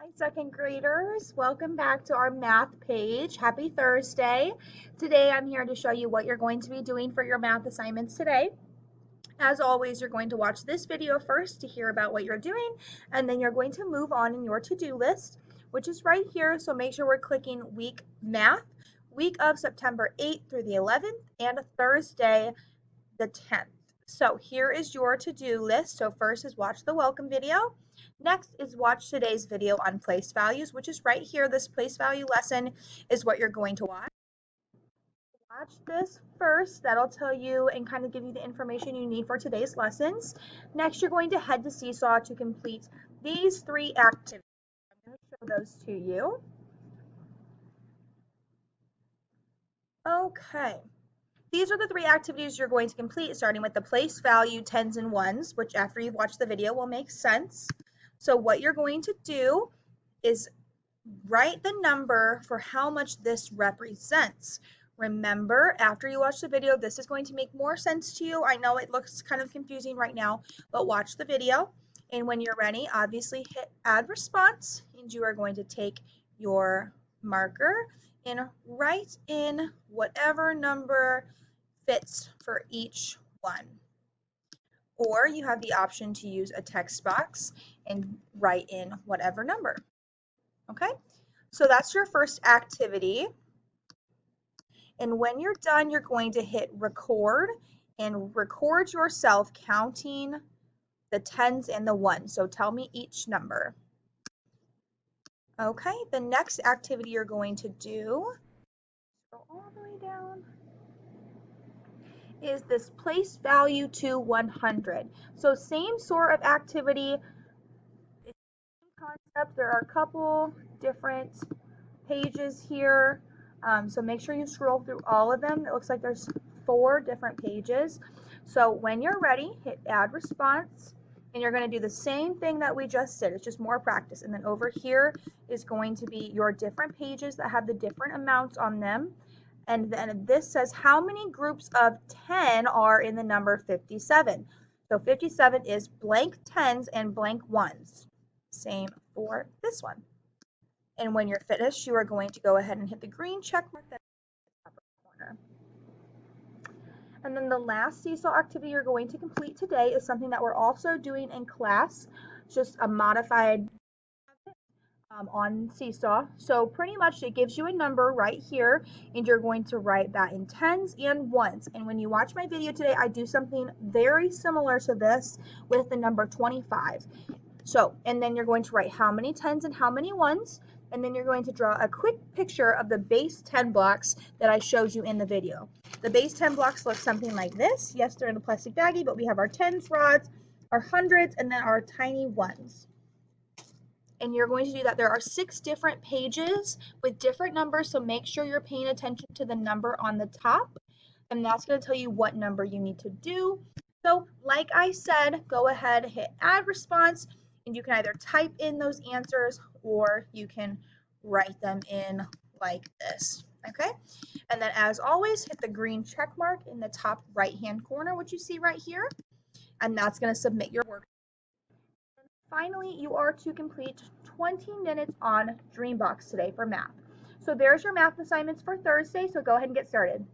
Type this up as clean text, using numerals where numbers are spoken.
Hi, second graders. Welcome back to our math page. Happy Thursday. Today I'm here to show you what you're going to be doing for your math assignments today. As always, you're going to watch this video first to hear about what you're doing, and then you're going to move on in your to-do list, which is right here. So make sure we're clicking week math, week of September 8th through the 11th, and Thursday the 10th. So here is your to-do list. So first is watch the welcome video. Next is watch today's video on place values, which is right here. This place value lesson is what you're going to watch. Watch this first. That'll tell you and kind of give you the information you need for today's lessons. Next, you're going to head to Seesaw to complete these three activities. I'm going to show those to you. Okay. These are the three activities you're going to complete, starting with the place value, tens and ones, which after you've watched the video will make sense. So what you're going to do is write the number for how much this represents. Remember, after you watch the video, this is going to make more sense to you. I know it looks kind of confusing right now, but watch the video. And when you're ready, obviously hit add response, and you are going to take your marker and write in whatever number fits for each one. Or you have the option to use a text box and write in whatever number. Okay, so that's your first activity. And when you're done, you're going to hit record and record yourself counting the tens and the ones. So tell me each number. Okay, the next activity you're going to do, go all the way down, is this place value to 100. So same sort of activity, it's the same concept. There are a couple different pages here. So make sure you scroll through all of them. It looks like there's 4 different pages. So when you're ready, hit add response, and you're going to do the same thing that we just did. It's just more practice. And then over here is going to be your different pages that have the different amounts on them. And then this says how many groups of 10 are in the number 57. So 57 is blank tens and blank ones. Same for this one. And when you're finished, you are going to go ahead and hit the green check mark that's in the upper corner. And then the last Seesaw activity you're going to complete today is something that we're also doing in class, just a modified on Seesaw. So pretty much it gives you a number right here, and you're going to write that in tens and ones. And when you watch my video today, I do something very similar to this with the number 25. So, and then you're going to write how many tens and how many ones, and then you're going to draw a quick picture of the base 10 blocks that I showed you in the video. The base 10 blocks look something like this. Yes, they're in a plastic baggie, but we have our tens rods, our hundreds, and then our tiny ones. And you're going to do that. There are 6 different pages with different numbers, so make sure you're paying attention to the number on the top, and that's going to tell you what number you need to do. So like I said, go ahead, hit add response, and you can either type in those answers or you can write them in like this. Okay, and then as always, hit the green check mark in the top right hand corner, which you see right here, and that's going to submit your work. Finally, you are to complete 20 minutes on Dreambox today for math. So there's your math assignments for Thursday, so go ahead and get started.